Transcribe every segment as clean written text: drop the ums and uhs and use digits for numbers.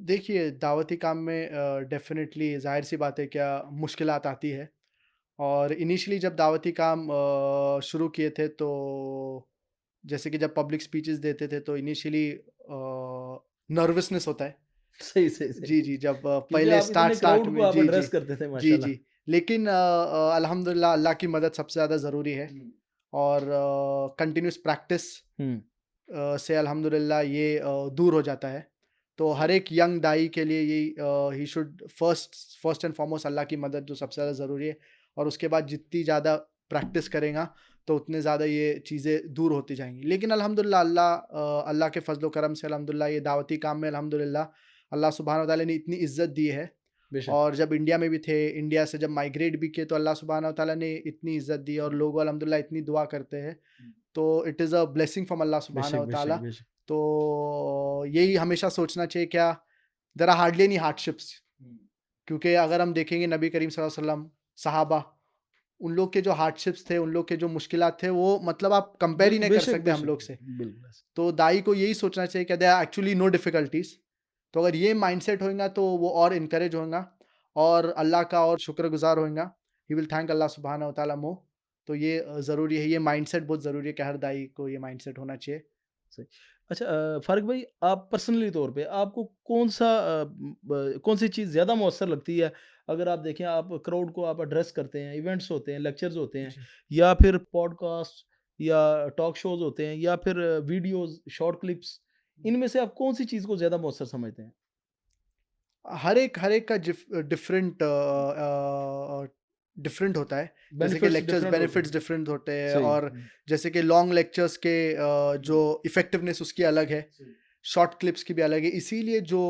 देखिए, दावती काम में डेफ़िनेटली ज़ाहिर-सी बात है क्या मुश्किलात आती है और इनिशियली जब दावती काम शुरू किए थे तो जैसे कि जब पब्लिक स्पीचेज़ देते थे तो इनिशियली नर्वसनेस होता है। सही, सही, सही। जी, जी, जब क्योंकि पहले आप इतने स्टार्ट क्राउड को में आप जी, जी। एड्रेस करते थे जी, माशाल्लाह। जी। लेकिन अल्हम्दुलिल्लाह अल्लाह की मदद सबसे ज़्यादा ज़रूरी है और कंटिन्यूअस प्रैक्टिस हुँ, से अल्हम्दुलिल्लाह ये दूर हो जाता है। तो हर एक यंग दाई के लिए यही ही should first first and foremost अल्लाह की मदद जो सबसे ज़्यादा ज़रूरी है और उसके बाद जितनी ज़्यादा प्रैक्टिस करेगा, तो उतने ज़्यादा ये चीज़ें दूर होती जाएँगी। लेकिन अल्हम्दुलिल्लाह अल्लाह के फ़ज़्ल व करम से अल्हम्दुलिल्लाह ये दावती काम में अल्हम्दुलिल्लाह अल्लाह सुब्हानहू व तआला ने इतनी इज़्ज़त दी है बेशक। और जब इंडिया में भी थे, इंडिया से जब माइग्रेट भी किए तो अल्लाह सुब्हानहू व तआला ने इतनी इज़्ज़त दी और लोग अल्हम्दुलिल्लाह इतनी दुआ करते हैं। तो it is a blessing from अल्लाह बेशक, सुब्हानहू व बेशक, तआला। बेशक। तो यही हमेशा सोचना चाहिए क्या there are hardly any hardships क्योंकि अगर हम देखेंगे नबी करीम सल्लल्लाहु अलैहि वसल्लम, सहाबा, उन लोग के जो हार्डशिप्स थे, उन लोग के जो मुश्किलात थे, वो मतलब आप कंपेयर ही नहीं कर बेशक, सकते हम बेशक। लोग से। बिल्कुल ऐसा। तो दाई को यही सोचना चाहिए कि there are actually no difficulties. तो अगर ये माइंडसेट होएगा तो वो और एनकरेज होएगा और अल्लाह का और शुक्रगुज़ार होएगा। ही विल थैंक अल्लाह सुब्हानहू व तआला मोर। तो ये ज़रूरी है, ये माइंडसेट बहुत ज़रूरी है कि हर दाई को ये माइंडसेट होना चाहिए। सही। अच्छा फ़ारूक भाई आप पर्सनली तौर पे आपको कौन-सा कौन-सी चीज़ ज़्यादा मौसर लगती है? अगर आप देखें आप क्राउड को आप एड्रेस करते हैं, इवेंट्स होते हैं, लेक्चर्स होते हैं जी। या फिर पॉडकास्ट या टॉक शोज़ होते हैं या फिर वीडियोज़, शॉर्ट क्लिप्स, इनमें से आप कौन-सी चीज़ को ज़्यादा मौसर समझते हैं? हर एक का डिफरेंट होता है। जैसे कि बेनिफिट्स लेक्चर्स डिफरेंट होते बेनिफिट्स हैं। डिफरेंट होते हैं सही। और जैसे कि लॉन्ग लेक्चर्स के जो इफ़ेक्टिवनेस उसकी अलग है, शॉर्ट क्लिप्स की भी अलग है। इसीलिए जो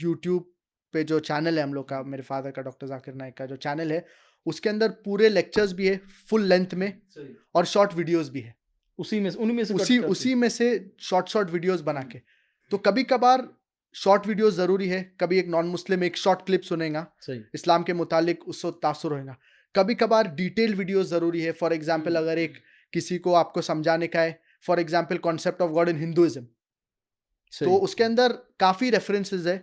यूट्यूब पे जो चैनल है हम लोग का, मेरे फ़ादर का डॉक्टर ज़ाकिर नाइक का जो चैनल है, उसके अंदर पूरे लेक्चर्स भी है फुल लेंथ में सही। और शॉर्ट वीडियोज़ भी है। उसी में से उन्हीं में से कट उसी करके। उसी में से शॉर्ट वीडियोज़ बना के। तो कभी-कभार शॉर्ट वीडियोज़ ज़रूरी है, कभी एक नॉन मुस्लिम एक शॉर्ट क्लिप सुनेगा, सही। इस्लाम के मुतालिक उससे तासुर होएगा। कभी-कभार डिटेल्ड वीडियोज़ ज़रूरी है, फॉर एग्ज़ाम्पल अगर एक किसी को आपको समझाने का है, for example concept of God in Hinduism, तो सही। उसके अंदर काफ़ी रेफरेंसेस है,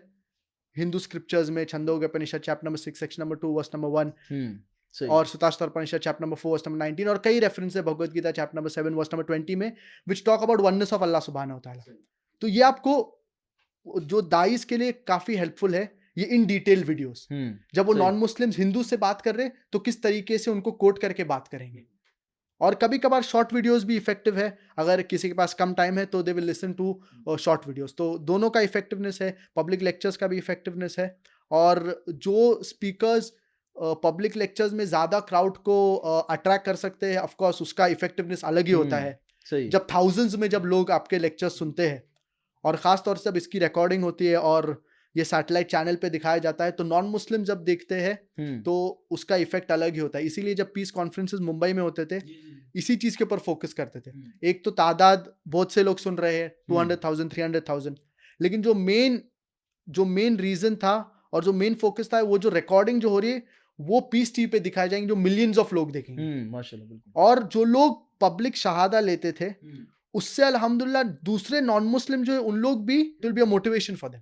हिंदू स्क्रिप्चर्स में Chandogya Upanishad chapter number 6 section number 2 verse number 1 हुँ, सही। और Shvetashvatara Upanishad chapter number 4 verse number 19 और कई रेफरेंस है Bhagavad Gita chapter number 7 verse number 20 में which talk about oneness of अल्लाह सुब्हानहू व तआला। तो ये आपको जो दाइस के लिए काफ़ी हेल्पफुल है, ये इन डिटेल वीडियोज़। हुँ, जब वो सही। नॉन मुस्लिम्स हिंदू से बात कर रहे हैं, तो किस तरीके से उनको कोट करके बात करेंगे। और कभी-कभार शॉर्ट वीडियोज़ भी इफ़ेक्टिव है, अगर किसी के पास कम टाइम है तो they will listen to short videos. तो दोनों का इफ़ेक्टिवनेस है, पब्लिक लेक्चर्स का भी इफ़ेक्टिवनेस है और जो स्पीकर्स पब्लिक लेक्चर्स में ज़्यादा क्राउड को अट्रैक्ट कर सकते हैं, ऑफ कोर्स उसका इफ़ेक्टिवनेस अलग ही होता हुँ, है। सही। जब थाउज़ेंड्स में जब लोग आपके लेक्चर्स सुनते हैं और ख़ास तौर से जब इसकी रिकॉर्डिंग होती है और ये सैटेलाइट चैनल पे दिखाया जाता है, तो नॉन मुस्लिम जब देखते हैं, हुँ, तो उसका इफ़ेक्ट अलग ही होता है। इसीलिए जब पीस कॉन्फ्रेंसेस मुंबई में होते थे, इसी चीज़ के ऊपर फ़ोकस करते थे। एक तो तादाद बहुत से लोग सुन रहे हैं, हुँ, 200,000 300,000 लेकिन जो मेन रीज़न था और जो मेन फ़ोकस था, वो जो रिकॉर्डिंग जो हो रही है, वो पीस टीवी पे दिखाई जाएँगी, जो मिलियंस ऑफ लोग देखेंगे। हुँ, माशाल्लाह, बिल्कुल। और जो लोग पब्लिक शहादा लेते थे, उससे अल्हम्दुलिल्लाह दूसरे नॉन मुस्लिम जो है, उन लोग भी it will be a motivation for them.